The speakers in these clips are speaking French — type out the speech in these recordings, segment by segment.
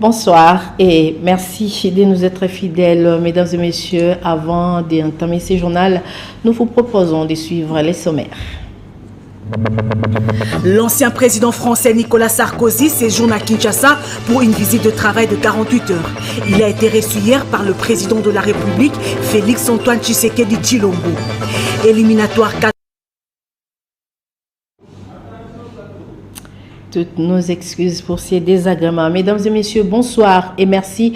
Bonsoir et merci de nous être fidèles, mesdames et messieurs. Avant d'entamer ce journal, nous vous proposons de suivre les sommaires. L'ancien président français Nicolas Sarkozy séjourne à Kinshasa pour une visite de travail de 48 heures. Il a été reçu hier par le président de la République, Félix-Antoine Tshisekedi Tshilombo. Éliminatoire 4. Toutes nos excuses pour ces désagréments. Mesdames et messieurs, bonsoir et merci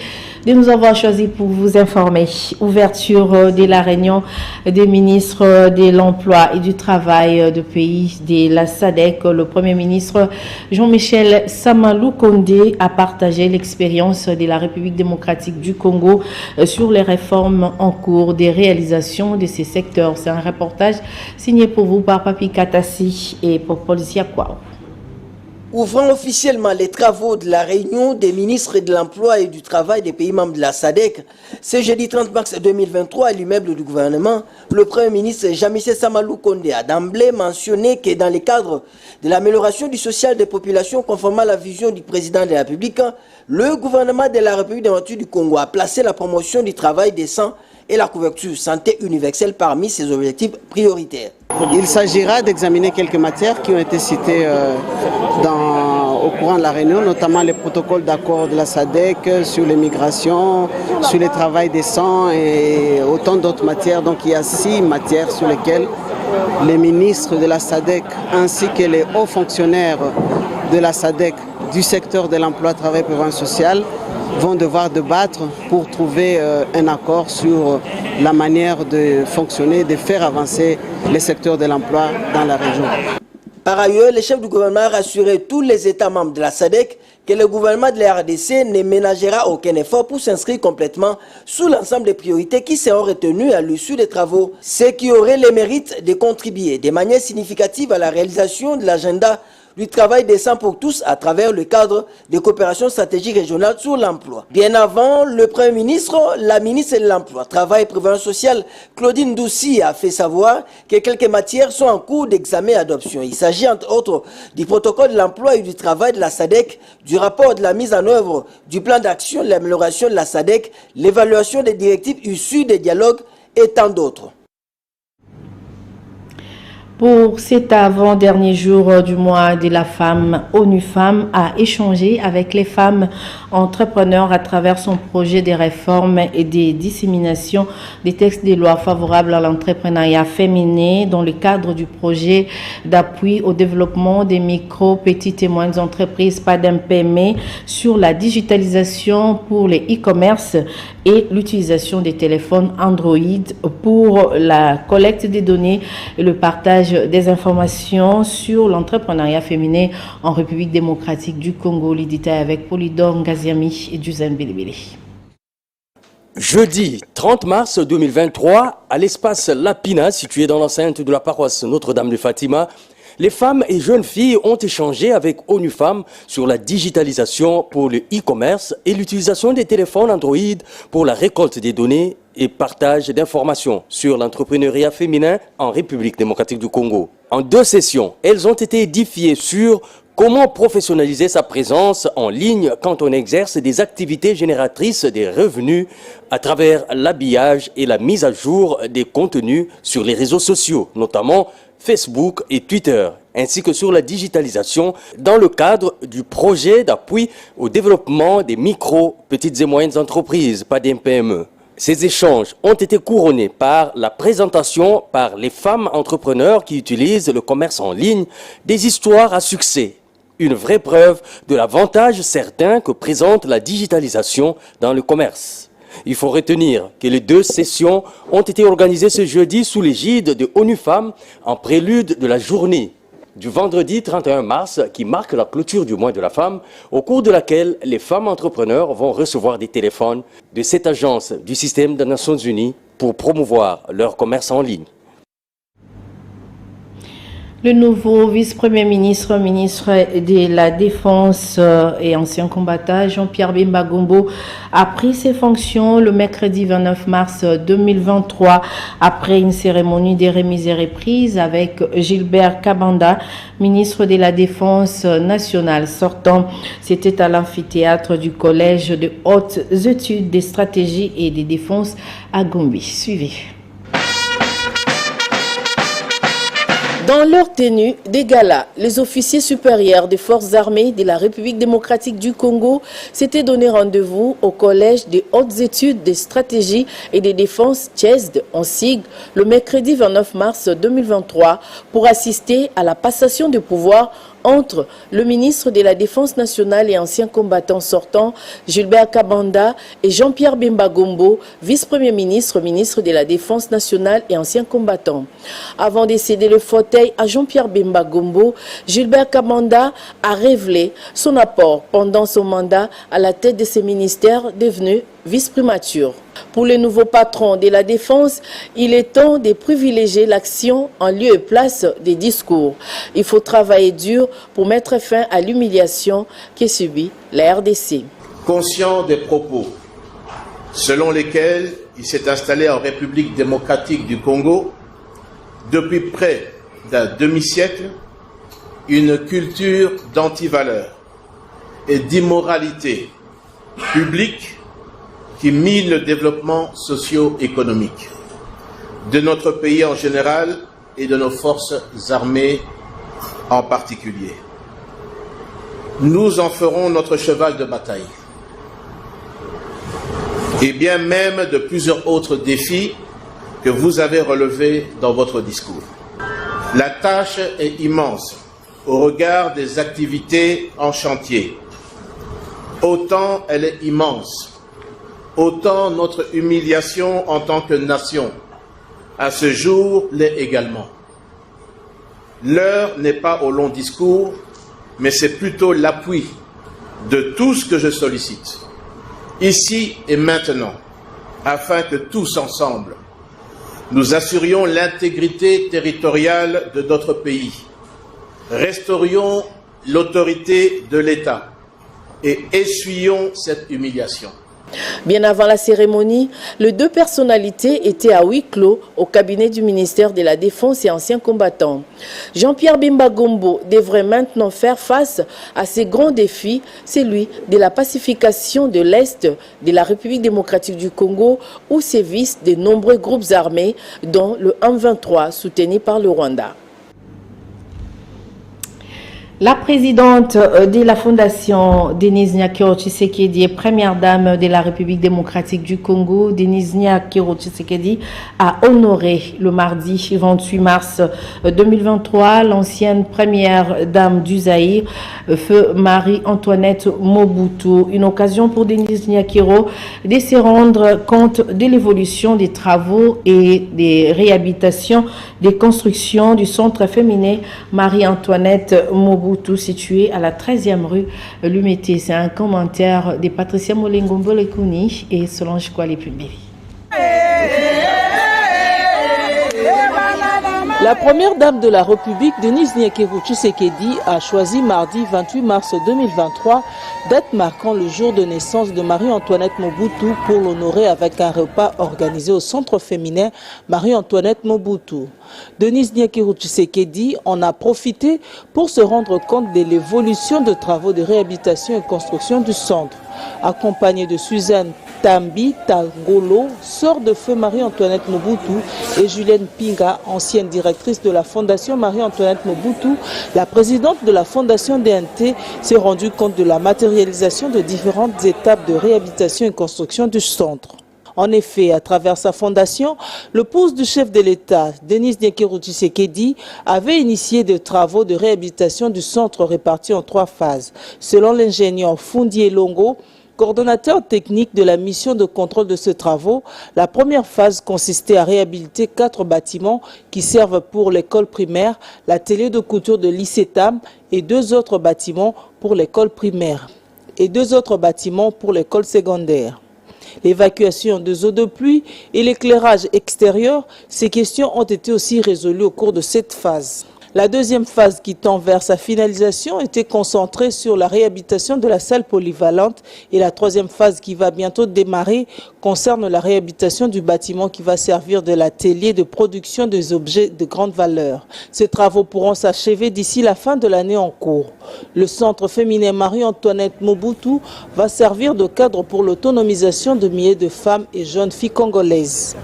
de nous avoir choisis pour vous informer. Ouverture de la réunion des ministres de l'Emploi et du Travail du pays de la SADC. Le Premier ministre Jean-Michel Samalou Kondé a partagé l'expérience de la République démocratique du Congo sur les réformes en cours des réalisations de ces secteurs. C'est un reportage signé pour vous par Papi Katassi et pour Policia Kwao. Ouvrant officiellement les travaux de la réunion des ministres de l'Emploi et du Travail des pays membres de la SADC, ce jeudi 30 mars 2023 à l'immeuble du gouvernement, le Premier ministre Jean-Michel Samalou Kondé a d'emblée mentionné que dans le cadre de l'amélioration du social des populations conformément à la vision du président de la République, le gouvernement de la République démocratique du Congo a placé la promotion du travail décent et la couverture santé universelle parmi ses objectifs prioritaires. Il s'agira d'examiner quelques matières qui ont été citées au courant de la réunion, notamment les protocoles d'accord de la SADC sur l'immigration, sur le travail décent et autant d'autres matières. Donc il y a 6 matières sur lesquelles les ministres de la SADC ainsi que les hauts fonctionnaires de la SADC du secteur de l'emploi, travail et prévention sociale vont devoir débattre pour trouver un accord sur la manière de fonctionner, de faire avancer les secteurs de l'emploi dans la région. Par ailleurs, le chef du gouvernement a rassuré tous les États membres de la SADC que le gouvernement de la RDC ne ménagera aucun effort pour s'inscrire complètement sous l'ensemble des priorités qui seront retenues à l'issue des travaux, ce qui aurait le mérite de contribuer de manière significative à la réalisation de l'agenda du travail décent pour tous à travers le cadre de coopération stratégique régionale sur l'emploi. Bien avant, le Premier ministre, la ministre de l'Emploi, Travail et Prévention sociale, Claudine Doucy, a fait savoir que quelques matières sont en cours d'examen et adoption. Il s'agit entre autres du protocole de l'emploi et du travail de la SADC, du rapport de la mise en œuvre du plan d'action de l'amélioration de la SADC, l'évaluation des directives issues des dialogues et tant d'autres. Pour cet avant-dernier jour du mois de la femme, ONU Femmes a échangé avec les femmes entrepreneurs à travers son projet de réforme et de dissémination des textes de loi favorables à l'entrepreneuriat féminin dans le cadre du projet d'appui au développement des micro, petites et moyennes entreprises PADMPME sur la digitalisation pour les e-commerce et l'utilisation des téléphones Android pour la collecte des données et le partage des informations sur l'entrepreneuriat féminin en République démocratique du Congo. Les détails avec Polydor Ngaziami et Duzen Bilibili. Jeudi 30 mars 2023, à l'espace Lapina, situé dans l'enceinte de la paroisse Notre-Dame de Fatima, les femmes et jeunes filles ont échangé avec ONU Femmes sur la digitalisation pour le e-commerce et l'utilisation des téléphones Android pour la récolte des données et partage d'informations sur l'entrepreneuriat féminin en République démocratique du Congo. En 2 sessions, elles ont été édifiées sur comment professionnaliser sa présence en ligne quand on exerce des activités génératrices des revenus à travers l'habillage et la mise à jour des contenus sur les réseaux sociaux, notamment Facebook et Twitter, ainsi que sur la digitalisation dans le cadre du projet d'appui au développement des micro, petites et moyennes entreprises, PADMPME. Ces échanges ont été couronnés par la présentation par les femmes entrepreneurs qui utilisent le commerce en ligne des histoires à succès. Une vraie preuve de l'avantage certain que présente la digitalisation dans le commerce. Il faut retenir que les 2 sessions ont été organisées ce jeudi sous l'égide de ONU Femmes en prélude de la journée du vendredi 31 mars qui marque la clôture du mois de la femme, au cours de laquelle les femmes entrepreneurs vont recevoir des téléphones de cette agence du système des Nations Unies pour promouvoir leur commerce en ligne. Le nouveau vice-premier ministre, ministre de la Défense et ancien combattant, Jean-Pierre Bemba Gombo, a pris ses fonctions le mercredi 29 mars 2023 après une cérémonie de remise et reprise avec Gilbert Kabanda, ministre de la Défense nationale sortant. C'était à l'amphithéâtre du Collège de hautes études des stratégies et des défenses à Gombe. Suivez. Dans leur tenue des galas, les officiers supérieurs des forces armées de la République démocratique du Congo s'étaient donné rendez-vous au Collège des hautes études des stratégies et des défenses (CHESD) en sigle le mercredi 29 mars 2023 pour assister à la passation de pouvoir entre le ministre de la Défense nationale et ancien combattant sortant, Gilbert Kabanda, et Jean-Pierre Bemba Gombo, vice-premier ministre, ministre de la Défense nationale et ancien combattant. Avant de céder le fauteuil à Jean-Pierre Bemba Gombo, Gilbert Kabanda a révélé son apport pendant son mandat à la tête de ces ministères devenus vice-primature. Pour le nouveau patron de la Défense, il est temps de privilégier l'action en lieu et place des discours. Il faut travailler dur pour mettre fin à l'humiliation que subit la RDC. Conscient des propos selon lesquels il s'est installé en République démocratique du Congo, depuis près d'un demi-siècle, une culture d'antivaleurs et d'immoralité publique qui mine le développement socio-économique de notre pays en général et de nos forces armées en particulier. Nous en ferons notre cheval de bataille. Et bien même de plusieurs autres défis que vous avez relevés dans votre discours. La tâche est immense au regard des activités en chantier. Autant elle est immense, autant notre humiliation en tant que nation, à ce jour, l'est également. L'heure n'est pas au long discours, mais c'est plutôt l'appui de tout ce que je sollicite, ici et maintenant, afin que tous ensemble, nous assurions l'intégrité territoriale de notre pays, restaurions l'autorité de l'État et essuyions cette humiliation. Bien avant la cérémonie, les deux personnalités étaient à huis clos au cabinet du ministère de la Défense et anciens combattants. Jean-Pierre Bemba Gombo devrait maintenant faire face à ces grands défis, celui de la pacification de l'Est de la République démocratique du Congo où sévissent de nombreux groupes armés, dont le M23 soutenu par le Rwanda. La présidente de la Fondation, Denise Nyakiro Tshisekedi, première dame de la République démocratique du Congo, Denise Nyakiro Tshisekedi, a honoré le mardi 28 mars 2023 l'ancienne première dame du Zaïre, feu Marie-Antoinette Mobutu. Une occasion pour Denise Nyakiro de se rendre compte de l'évolution des travaux et des réhabilitations des constructions du centre féminin Marie-Antoinette Mobutu, situé à la 13e rue Lumété. C'est un commentaire de Patricia Molengombo-Lekuni et Solange Kouali-Puberi. La première dame de la République, Denise Nyakiro Tshisekedi, a choisi mardi 28 mars 2023, date marquant le jour de naissance de Marie-Antoinette Mobutu, pour l'honorer avec un repas organisé au centre féminin Marie-Antoinette Mobutu. Denise Nyakiro Tshisekedi en a profité pour se rendre compte de l'évolution de travaux de réhabilitation et construction du centre. Accompagnée de Suzanne Tambi Tangolo, sœur de feu Marie-Antoinette Mobutu, et Julienne Pinga, ancienne directrice de la Fondation Marie-Antoinette Mobutu, la présidente de la Fondation DNT s'est rendue compte de la matérialisation de différentes étapes de réhabilitation et construction du centre. En effet, à travers sa fondation, l'épouse du chef de l'État, Denise Nyakiro Tshisekedi, avait initié des travaux de réhabilitation du centre répartis en 3 phases. Selon l'ingénieur Fundié Longo, coordonnateur technique de la mission de contrôle de ces travaux, la première phase consistait à réhabiliter 4 bâtiments qui servent pour l'école primaire, l'atelier de couture de l'ICETAM et 2 autres bâtiments pour l'école primaire et 2 autres bâtiments pour l'école secondaire. L'évacuation des eaux de pluie et l'éclairage extérieur, ces questions ont été aussi résolues au cours de cette phase. La deuxième phase qui tend vers sa finalisation était concentrée sur la réhabilitation de la salle polyvalente et la troisième phase qui va bientôt démarrer concerne la réhabilitation du bâtiment qui va servir de l'atelier de production des objets de grande valeur. Ces travaux pourront s'achever d'ici la fin de l'année en cours. Le centre féminin Marie-Antoinette Mobutu va servir de cadre pour l'autonomisation de milliers de femmes et jeunes filles congolaises.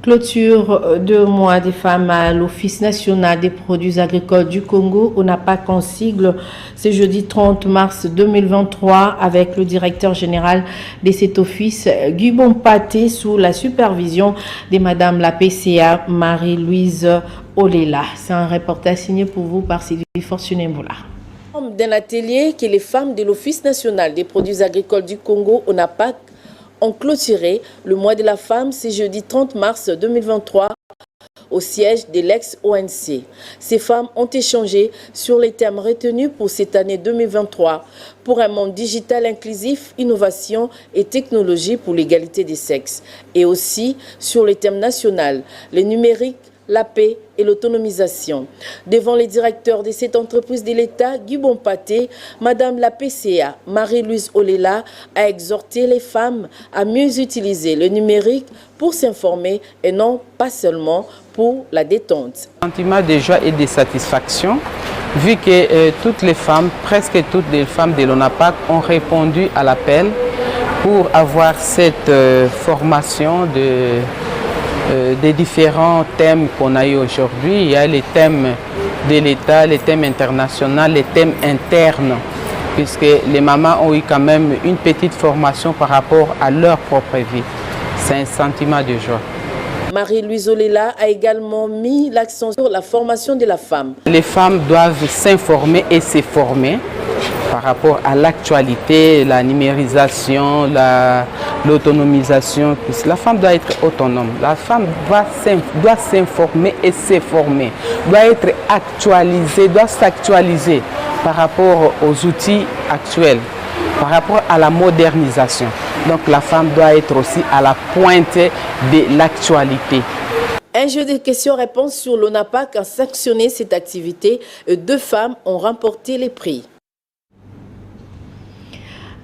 Clôture 2 mois des femmes à l'Office national des produits agricoles du Congo, ONAPAC en sigle, c'est jeudi 30 mars 2023 avec le directeur général de cet office, Guy Bompaté, sous la supervision de Madame la PCA Marie-Louise Olela. C'est un reportage signé pour vous par Sylvie Fortuné-Mboula. D'un atelier que les femmes de l'Office national des produits agricoles du Congo, ONAPAC, ont clôturé le mois de la femme ce jeudi 30 mars 2023 au siège de l'ex-ONC. Ces femmes ont échangé sur les thèmes retenus pour cette année 2023 pour un monde digital inclusif, innovation et technologie pour l'égalité des sexes, et aussi sur les thèmes nationaux, le numérique, la paix et l'autonomisation. Devant les directeurs de cette entreprise de l'État, Guy Bompaté, Madame la PCA Marie-Louise Olela a exhorté les femmes à mieux utiliser le numérique pour s'informer et non pas seulement pour la détente. Sentiment de joie et de satisfaction, vu que toutes les femmes, presque toutes les femmes de l'ONAPAC ont répondu à l'appel pour avoir cette formation des différents thèmes qu'on a eu aujourd'hui. Il y a les thèmes de l'État, les thèmes internationaux, les thèmes internes, puisque les mamans ont eu quand même une petite formation par rapport à leur propre vie. C'est un sentiment de joie. Marie-Louise Olela a également mis l'accent sur la formation de la femme. Les femmes doivent s'informer et se former par rapport à l'actualité, la numérisation, l'autonomisation. La femme doit être autonome. La femme doit s'informer et se former, doit être actualisée, doit s'actualiser par rapport aux outils actuels, par rapport à la modernisation. Donc la femme doit être aussi à la pointe de l'actualité. Un jeu de questions-réponses sur l'ONAPAC a sanctionné cette activité. 2 femmes ont remporté les prix.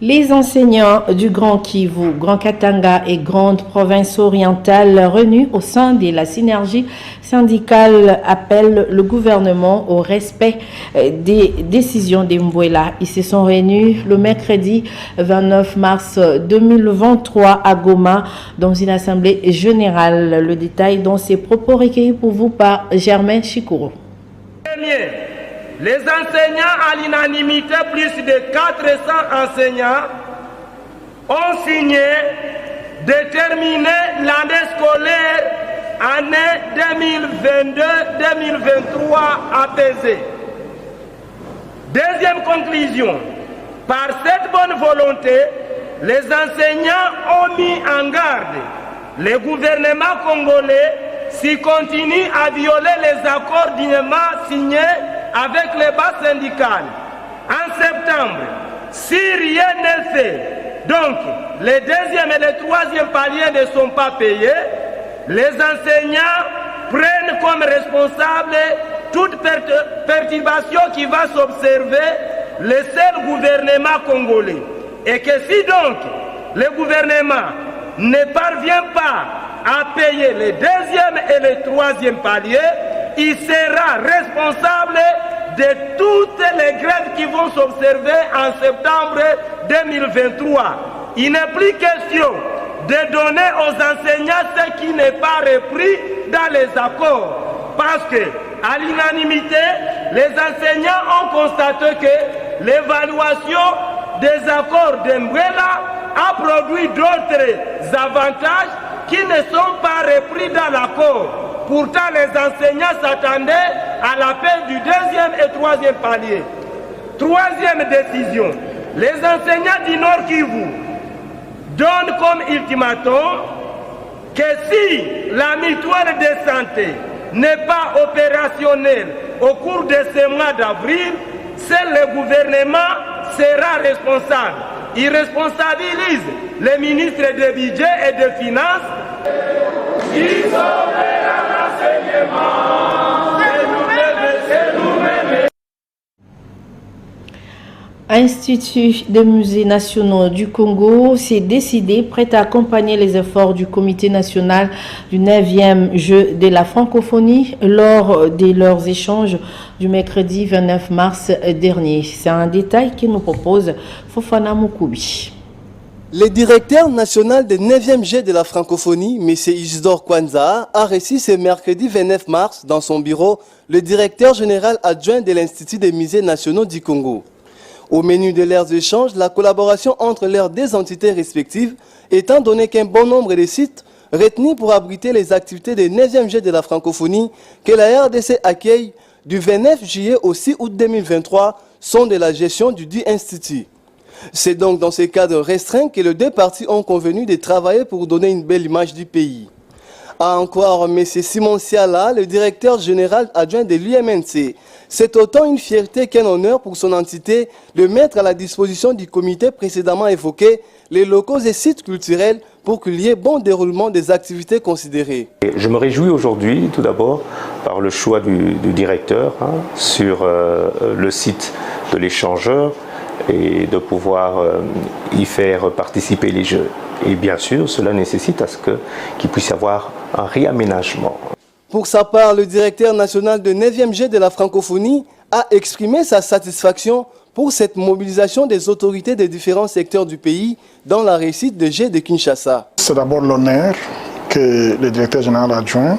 Les enseignants du Grand Kivu, Grand Katanga et Grande Province orientale réunis au sein de la synergie syndicale appellent le gouvernement au respect des décisions de Mbouela. Ils se sont réunis le mercredi 29 mars 2023 à Goma dans une assemblée générale. Le détail dans ces propos recueillis pour vous par Germain Chikouro. Les enseignants à l'unanimité, plus de 400 enseignants, ont signé de terminer l'année scolaire année 2022-2023 apaisée. Deuxième conclusion, par cette bonne volonté, les enseignants ont mis en garde le gouvernement congolais s'il continue à violer les accords dignement signés avec les bas syndicales. En septembre, si rien n'est fait, donc les deuxième et les troisième paliers ne sont pas payés, les enseignants prennent comme responsable toute perturbation qui va s'observer le seul gouvernement congolais. Et que si donc le gouvernement ne parvient pas à payer les deuxième et les troisième paliers, il sera responsable de toutes les grèves qui vont s'observer en septembre 2023. Il n'est plus question de donner aux enseignants ce qui n'est pas repris dans les accords. Parce que, à l'unanimité, les enseignants ont constaté que l'évaluation des accords d'Mbouela a produit d'autres avantages qui ne sont pas repris dans l'accord. Pourtant, les enseignants s'attendaient à l'appel du deuxième et troisième palier. Troisième décision, les enseignants du Nord Kivu donnent comme ultimatum que si la mutuelle de santé n'est pas opérationnelle au cours de ce mois d'avril, seul le gouvernement sera responsable. il responsabilise les ministres de budget et de finances. Ils sont prêts à l'enseignement. C'est nous-mêmes. Institut des musées nationaux du Congo s'est décidé, prêt à accompagner les efforts du Comité national du 9e jeu de la francophonie lors de leurs échanges du mercredi 29 mars dernier. C'est un détail que nous propose Fofana Moukoubi. Le directeur national des 9e jeu de la francophonie, M. Isidore Kwanza, a reçu ce mercredi 29 mars dans son bureau le directeur général adjoint de l'Institut des musées nationaux du Congo. Au menu de leurs échanges, la collaboration entre leurs deux entités respectives, étant donné qu'un bon nombre de sites retenus pour abriter les activités des 9e jeux de la francophonie que la RDC accueille du 29 juillet au 6 août 2023 sont de la gestion du dit institut. C'est donc dans ce cadre restreint que les deux parties ont convenu de travailler pour donner une belle image du pays. À en croire M. Simon Siala, le directeur général adjoint de l'UMNC, c'est autant une fierté qu'un honneur pour son entité de mettre à la disposition du comité précédemment évoqué les locaux et sites culturels pour qu'il y ait bon déroulement des activités considérées. Je me réjouis aujourd'hui, tout d'abord, par le choix du directeur sur le site de l'échangeur et de pouvoir y faire participer les jeux. Et bien sûr, cela nécessite à ce qu'il puisse y avoir un réaménagement. Pour sa part, le directeur national de 9e jeu de la francophonie a exprimé sa satisfaction pour cette mobilisation des autorités des différents secteurs du pays dans la réussite des Jeux de Kinshasa. C'est d'abord l'honneur que le directeur général adjoint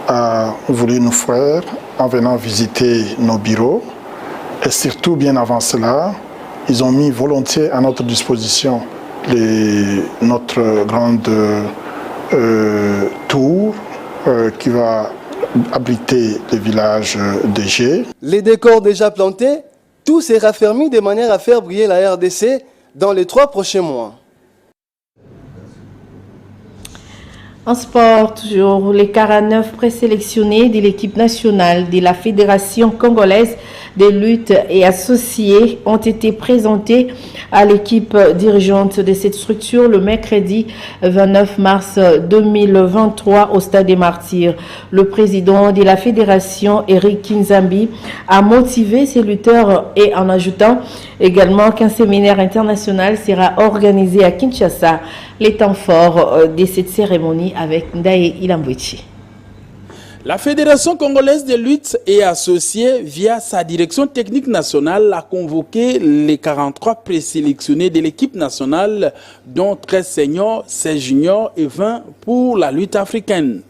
a voulu nous faire en venant visiter nos bureaux. Et surtout, bien avant cela, ils ont mis volontiers à notre disposition notre grande tour qui va abriter le village de G. Les décors déjà plantés, tout s'est raffermi de manière à faire briller la RDC dans les 3 prochains mois. En sport, toujours, les 49 présélectionnés de l'équipe nationale de la Fédération congolaise des luttes et associés ont été présentés à l'équipe dirigeante de cette structure le mercredi 29 mars 2023 au Stade des Martyrs. Le président de la Fédération, Eric Kinzambi, a motivé ces lutteurs et en ajoutant également qu'un séminaire international sera organisé à Kinshasa. Les temps forts de cette cérémonie avec Ndaye Ilambouchi. La Fédération congolaise de lutte et associés, via sa direction technique nationale, a convoqué les 43 présélectionnés de l'équipe nationale, dont 13 seniors, 16 juniors et 20 pour la lutte africaine.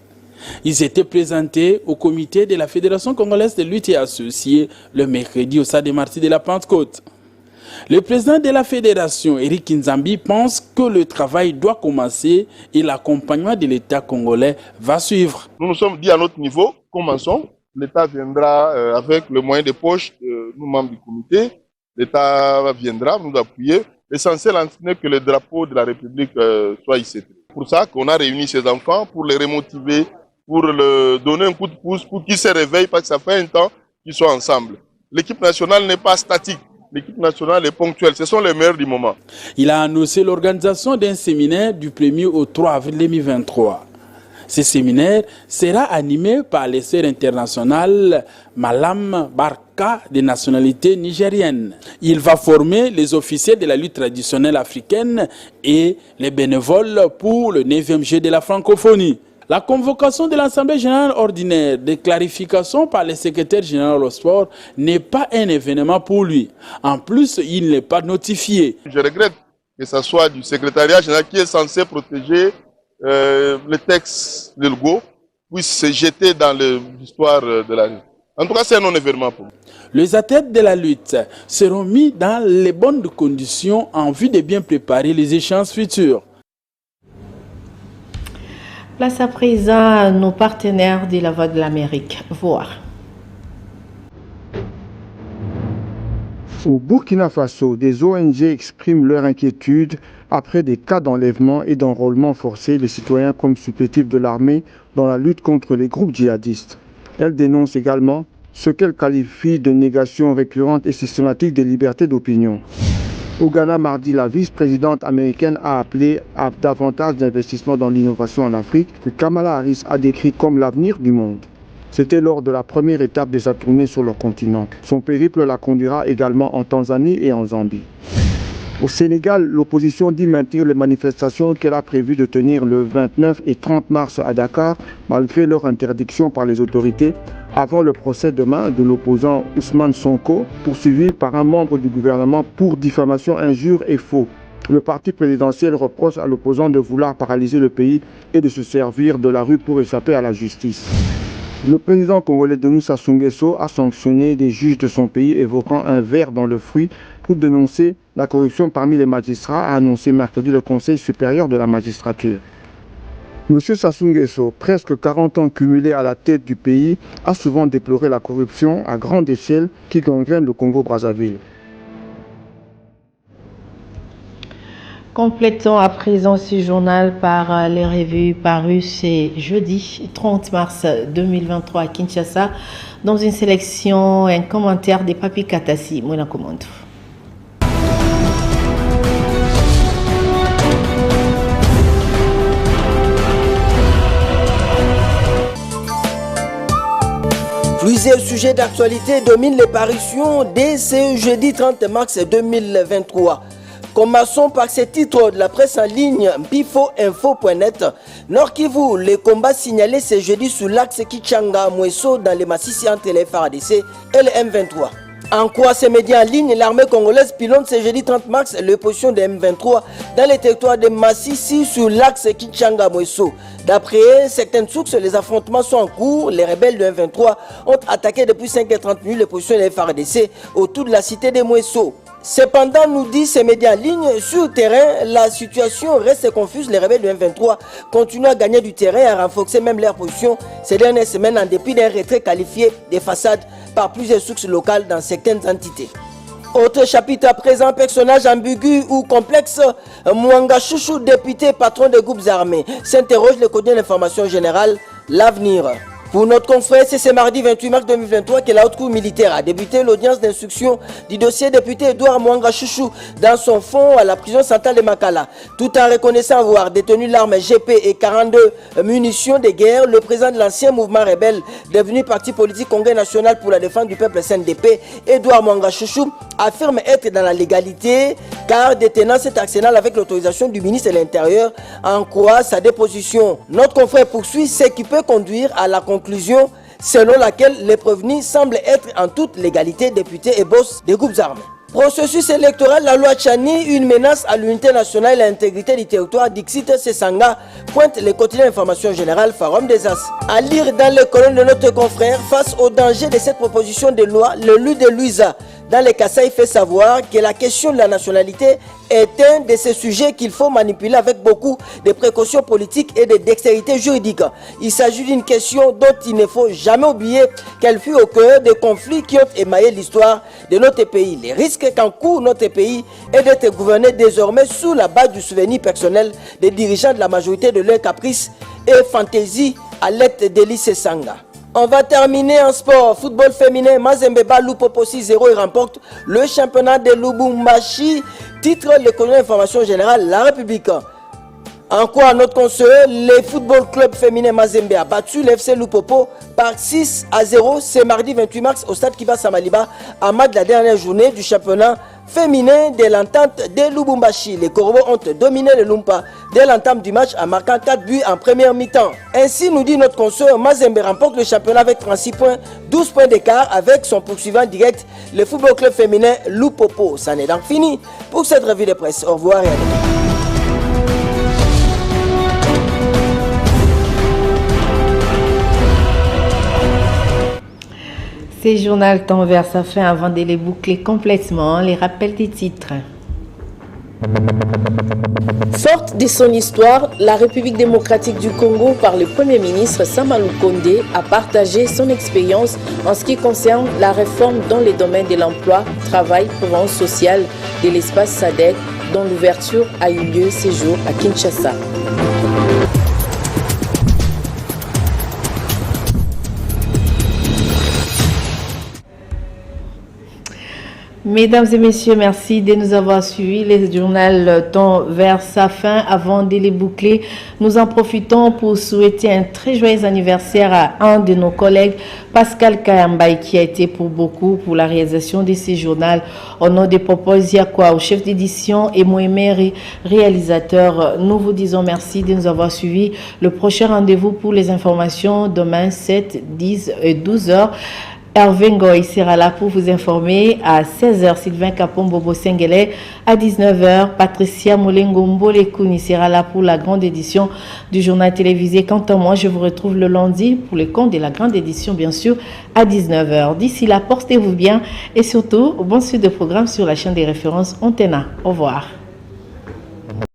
Ils étaient présentés au comité de la Fédération congolaise de lutte et associés le mercredi au Stade des Martyrs de la Pentecôte. Le président de la fédération, Eric Kinzambi, pense que le travail doit commencer et l'accompagnement de l'État congolais va suivre. Nous nous sommes dit à notre niveau, commençons. L'État viendra avec le moyen de poche de nous membres du comité. L'État viendra nous appuyer. L'essentiel n'est que le drapeau de la République soit ici. C'est pour ça qu'on a réuni ces enfants pour les remotiver, pour leur donner un coup de pouce, pour qu'ils se réveillent parce que ça fait un temps qu'ils sont ensemble. L'équipe nationale n'est pas statique. L'équipe nationale est ponctuelle, ce sont les meilleurs du moment. Il a annoncé l'organisation d'un séminaire du 1er au 3 avril 2023. Ce séminaire sera animé par les sœurs internationales Malam Barka de nationalité nigérienne. Il va former les officiers de la lutte traditionnelle africaine et les bénévoles pour le 9e jeu de la francophonie. La convocation de l'Assemblée générale ordinaire de clarification par le secrétaire général au sport n'est pas un événement pour lui. En plus, il n'est pas notifié. Je regrette que ce soit du secrétariat général qui est censé protéger le texte de l'UGO puisse se jeter dans l'histoire de la lutte. En tout cas, c'est un non-événement pour lui. Les athlètes de la lutte seront mis dans les bonnes conditions en vue de bien préparer les échéances futures. Place à présent à nos partenaires de la Voix de l'Amérique. Voir. Au Burkina Faso, des ONG expriment leur inquiétude après des cas d'enlèvement et d'enrôlement forcé des citoyens comme supplétifs de l'armée dans la lutte contre les groupes djihadistes. Elles dénoncent également ce qu'elles qualifient de négation récurrente et systématique des libertés d'opinion. Au Ghana, mardi, la vice-présidente américaine a appelé à davantage d'investissements dans l'innovation en Afrique, que Kamala Harris a décrit comme l'avenir du monde. C'était lors de la première étape de sa tournée sur le continent. Son périple la conduira également en Tanzanie et en Zambie. Au Sénégal, l'opposition dit maintenir les manifestations qu'elle a prévu de tenir le 29 et 30 mars à Dakar, malgré leur interdiction par les autorités, avant le procès demain de l'opposant Ousmane Sonko, poursuivi par un membre du gouvernement pour diffamation, injure et faux. Le parti présidentiel reproche à l'opposant de vouloir paralyser le pays et de se servir de la rue pour échapper à la justice. Le président congolais Denis Sassou Nguesso a sanctionné des juges de son pays évoquant un ver dans le fruit pour dénoncer la corruption parmi les magistrats, a annoncé mercredi le Conseil supérieur de la magistrature. M. Sassou Nguesso, presque 40 ans cumulés à la tête du pays, a souvent déploré la corruption à grande échelle qui gangrène le Congo-Brazzaville. Complétons à présent ce journal par les revues parues ce jeudi 30 mars 2023 à Kinshasa, dans une sélection et un commentaire de Papi Katassi. Moi, la commande. Plusieurs sujets d'actualité dominent les parutions dès ce jeudi 30 mars 2023. Commençons par ce titre de la presse en ligne bifoinfo.net. Nord Kivu, les combats signalés ce jeudi sous l'axe Kichanga-Mweso dans les massifs entre les FARDC et le M23. En quoi ces médias en ligne, l'armée congolaise pilote ce jeudi 30 mars l'opposition de M23 dans les territoires de Massissi sur l'axe Kichanga-Mweso. D'après certaines sources, les affrontements sont en cours. Les rebelles de M23 ont attaqué depuis 5h30 l'opposition de FARDC autour de la cité de Mweso. Cependant, nous dit ces médias en ligne, sur le terrain, la situation reste confuse. Les rebelles de M23 continuent à gagner du terrain et à renforcer même leur position ces dernières semaines en dépit d'un retrait qualifié des façades par plusieurs sources locales dans certaines entités. Autre chapitre à présent, personnage ambigu ou complexe, Mwanga Chouchou, député patron des groupes armés, s'interroge le quotidien d'information générale, l'avenir. Pour notre confrère, c'est ce mardi 28 mars 2023 que la haute cour militaire a débuté l'audience d'instruction du dossier député Edouard Mwanga Chouchou dans son fonds à la prison centrale de Makala. Tout en reconnaissant avoir détenu l'arme GP et 42 munitions de guerre, le président de l'ancien mouvement rebelle, devenu parti politique Congrès national pour la défense du peuple CNDP, Edouard Mwanga Chouchou, affirme être dans la légalité car détenant cet arsenal avec l'autorisation du ministre de l'Intérieur, en quoi sa déposition. Notre confrère poursuit ce qui peut conduire à la conclusion selon laquelle les prévenus semblent être en toute légalité députés et boss des groupes armés. Processus électoral, la loi Tchani, une menace à l'unité nationale et à l'intégrité du territoire, Dixit Sesanga, pointe les quotidiens d'information générale, Forum des As. À lire dans les colonnes de notre confrère, face au danger de cette proposition de loi, le Lu de Louisa dans les Kasaï fait savoir que la question de la nationalité est un de ces sujets qu'il faut manipuler avec beaucoup de précautions politiques et de dextérité juridique. Il s'agit d'une question dont il ne faut jamais oublier qu'elle fut au cœur des conflits qui ont émaillé l'histoire de notre pays. Les risques qu'encourt notre pays est d'être gouverné désormais sous la base du souvenir personnel des dirigeants de la majorité de leurs caprices et fantaisies à l'aide d'Elie Sanga. On va terminer en sport. Football féminin, Mazembe Lupopo 6-0 et remporte le championnat de Lubumbashi. Titre le colonel d'information générale, La République. En quoi notre consoeur, le football club féminin Mazembe a battu l'FC Lupopo par 6-0 ce mardi 28 mars au stade Kiba Samaliba à match de la dernière journée du championnat féminin de l'entente de Lubumbashi. Les Corbeaux ont dominé le Lumpa dès l'entame du match en marquant 4 buts en première mi-temps. Ainsi, nous dit notre consoeur, Mazembe remporte le championnat avec 36 points, 12 points d'écart avec son poursuivant direct, le football club féminin Lupopo. Ça n'est donc fini pour cette revue de presse. Au revoir et à demain. Ces journal tend vers sa fin avant de les boucler complètement. Les rappels des titres. Forte de son histoire, la République démocratique du Congo, par le Premier ministre Sama Lukonde, a partagé son expérience en ce qui concerne la réforme dans les domaines de l'emploi, travail, province sociale de l'espace SADC, dont l'ouverture a eu lieu ces jours à Kinshasa. Mesdames et messieurs, merci de nous avoir suivis. Le journal tend vers sa fin. Avant de les boucler, nous en profitons pour souhaiter un très joyeux anniversaire à un de nos collègues, Pascal Kayambay, qui a été pour beaucoup pour la réalisation de ce journal. Au nom des Propos Yakwa, au chef d'édition et Moémé, réalisateur, nous vous disons merci de nous avoir suivis. Le prochain rendez-vous pour les informations demain 7, 10 et 12 heures. Hervé Ngoy sera là pour vous informer à 16h. Sylvain Kapombobo Sengele à 19h. Patricia Molengo Mbolekouni sera là pour la grande édition du journal télévisé. Quant à moi, je vous retrouve le lundi pour les comptes de la grande édition, bien sûr, à 19h. D'ici là, portez-vous bien et surtout, bon suite de programme sur la chaîne des références Antena. Au revoir.